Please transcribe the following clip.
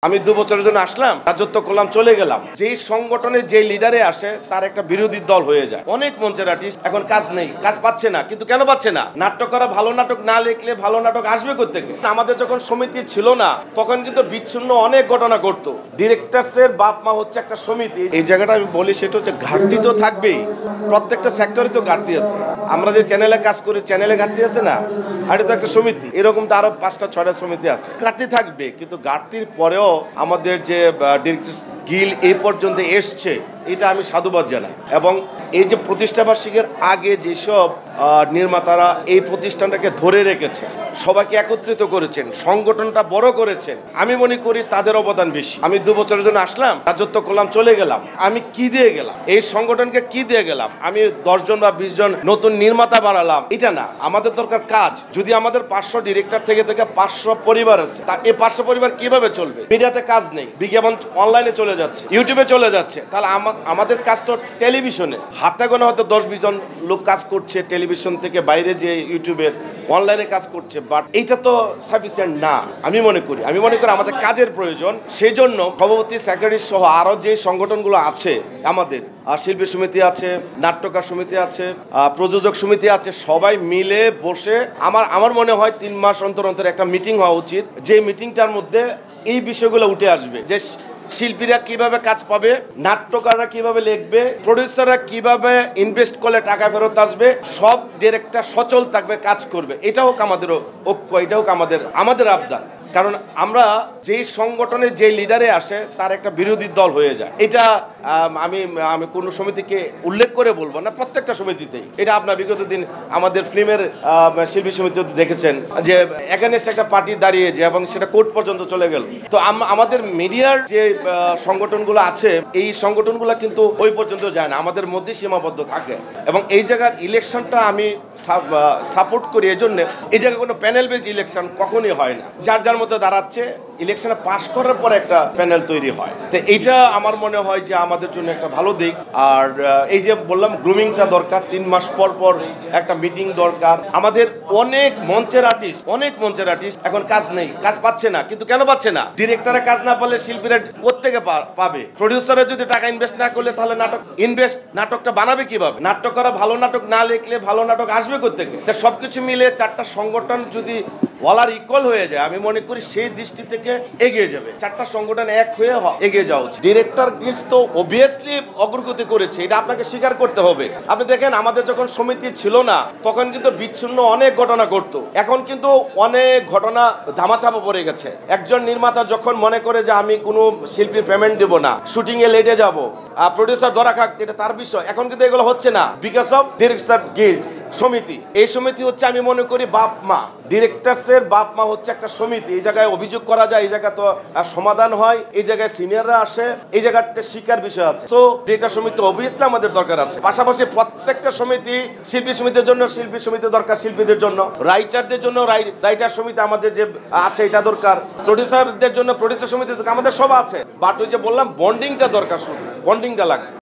আমি 2 বছরের জন্য আসলাম, রাজত্ব করলাম, চলে গেলাম। যেই সংগঠনে যে লিডারে আসে তার একটা বিরোধী দল হয়ে যায়। অনেক মঞ্চের আর্টিস্ট এখন কাজ নেই, কাজ পাচ্ছে না। কিন্তু কেন পাচ্ছে না? নাটক করা, ভালো নাটক না লিখলে ভালো নাটক আসবে কোত্থেকে? আমাদের যখন সমিতি ছিল না তখন কিন্তু বিচ্ছিন্ন অনেক ঘটনা ঘটতো। ডিরেক্টরসের বাপ মা হচ্ছে একটা সমিতি। এই জায়গাটা আমি বলি, সেটা হচ্ছে ঘাটতি তো থাকবেই, প্রত্যেকটা সেক্টরে তো ঘাটতি আছে। আমরা যে চ্যানেলে কাজ করি, চ্যানেলে ঘাটতি আছে না? আর এটা তো একটা সমিতি, এরকম তো আরো 5টা 6টা সমিতি আছে। ঘাটতি থাকবে, কিন্তু ঘাটতির পরেও আমাদের যে ডিরেক্টরস গিল এই পর্যন্ত এসছে, এটা আমি সাধুবাদ জানাই। এবং এই যে প্রতিষ্ঠাবার্ষিকীর আগে যেসব নির্মাতারা এই প্রতিষ্ঠানটাকে ধরে রেখেছে, সবাইকে একত্রিত করেছেন, সংগঠনটা বড় করেছেন, আমি মনে করি তাদের অবদান বেশি। আমি 2 বছরের জন্য আসলাম, রাজত্ব করলাম, চলে গেলাম। আমি কি দিয়ে গেলাম? এই সংগঠনকে কি দিয়ে গেলাম? আমি 10 জন বা 20 জন নতুন নির্মাতা বাড়ালাম, এটা না। আমাদের দরকার কাজ। যদি আমাদের 500 ডিরেক্টর থেকে 500 পরিবার আছে, তা এই 500 পরিবার কিভাবে চলবে? মিডিয়াতে কাজ নেই, বিজ্ঞাপন অনলাইনে চলে যাচ্ছে, ইউটিউবে চলে যাচ্ছে। তাহলে আমাদের কাজ তো টেলিভিশনে। হাতে গোনা হয়তো 10-20 জন লোক কাজ করছে টেলিভিশন থেকে বাইরে, যে ইউটিউবের অনলাইনে কাজ করছে, বাট এইটা তো সাফিসিয়েন্ট না। আমি মনে করি আমাদের কাজের প্রয়োজন। সেই জন্য সভাপতি, সেক্রেটারি সহ আরো যে সংগঠনগুলো আছে, আমাদের শিল্পী সমিতি আছে, নাট্যকার সমিতি আছে, প্রযোজক সমিতি আছে, সবাই মিলে বসে আমার মনে হয় 3 মাস অন্তর অন্তর একটা মিটিং হওয়া উচিত। যে মিটিংটার মধ্যে এই বিষয়গুলো উঠে আসবে, যে শিল্পীরা কিভাবে কাজ পাবে, নাট্যকাররা কিভাবে লিখবে, প্রডিউসাররা কিভাবে ইনভেস্ট করলে টাকা ফেরত আসবে, সব ডিরেক্টর সচল থাকবে, কাজ করবে। এটা হোক আমাদের ঐক্য, এটা হোক আমাদের আবদার। কারণ আমরা যেই সংগঠনে যে লিডারে আসে তার একটা বিরোধী দল হয়ে যায়। এটা আমি কোনো সমিতিকে উল্লেখ করে বলবো না, প্রত্যেকটা সমিতিতেই এটা। আপনার বিগত দিন আমাদের ফিল্মের শিল্পী সমিতিতে দেখেছেন যে এগেনস্ট একটা পার্টি দাঁড়িয়েছে এবং সেটা কোর্ট পর্যন্ত চলে গেল। তো আমাদের মিডিয়ার যে সংগঠনগুলো আছে, এই সংগঠনগুলো কিন্তু ওই পর্যন্ত যায় না, আমাদের মধ্যে সীমাবদ্ধ থাকে। এবং এই জায়গার ইলেকশনটা আমি সাপোর্ট করি। এই জন্য এই জায়গায় কোনো প্যানেল বেজ ইলেকশন কখনই হয় না। যার মধ্যে দাঁড়াচ্ছে, ইলেকশনে পাশ করার পর একটা প্যানেল তৈরি হয়। তো এইটা আমার মনে হয় যে আমাদের জন্য একটা ভালো দিক। আর এই যে বললাম, গ্রুমিংটা দরকার, 3 মাস পর পর একটা মিটিং দরকার। আমাদের অনেক মঞ্চের আর্টিস্ট এখন কাজ নেই, কাজ পাচ্ছে না। কিন্তু কেন পাচ্ছে না? ডিরেক্টরে কাজ না পারলে শিল্পীরা কোত্থেকে পাবে? প্রডিউসারে যদি টাকা ইনভেস্ট না করলে, তাহলে নাটকটা বানাবে কিভাবে? নাটক করা, ভালো নাটক না লিখলে ভালো নাটক আসবে কোত্থেকে? সবকিছু মিলে 4টা সংগঠন যদি ওয়ালার ইকুয়াল হয়ে যায়, আমি মনে করি সেই দৃষ্টি থেকে এগিয়ে যাবে। 4টা সংগঠন এক হয়ে এগিয়ে যাওয়া উচিত। ডিরেক্টর গিলস তো অবভিয়াসলি অগ্রগতি করেছে, এটা আপনাকে স্বীকার করতে হবে। আপনি দেখেন, আমাদের যখন সমিতি ছিল না তখন কিন্তু বিচ্ছিন্ন অনেক ঘটনা ঘটতো। এখন কিন্তু অনেক ঘটনা ধামাচাপা পড়ে গেছে। একজন নির্মাতা যখন মনে করে যে আমি কোনো শিল্পীর পেমেন্ট দেবো না, শুটিং এ লেটে যাবো, প্রডিউসার ধরা খাক, এটা তার বিষয়। এখন কিন্তু এগুলো হচ্ছে না, বিকজ অফ ডিরেক্টর গিলস সমিতি। এই সমিতি হচ্ছে, আমি মনে করি, বাপ মা। ডিরেক্টরসের বাপ মা হচ্ছে একটা সমিতি। এই জায়গায় অভিযোগ করা যায়, এই জায়গায় তো সমাধান হয়, এই জায়গায় সিনিয়ররা আসে, এই জায়গাটা শিকার বিষয় আছে। তো ডিরেক্টর সমিতি অবভিয়াসলি আমাদের দরকার আছে। পাশাপাশি প্রত্যেকটা সমিতি, শিল্পী সমিতির জন্য শিল্পী সমিতি দরকার, শিল্পীদের জন্য, রাইটারদের জন্য রাইটার সমিতি আমাদের যে আছে এটা দরকার, প্রডিউসারদের জন্য প্রডিউসার সমিতি আমাদের সব আছে। বাট ওই যে বললাম, বন্ডিংটা দরকার, শুধু বন্ডিংটা লাগবে।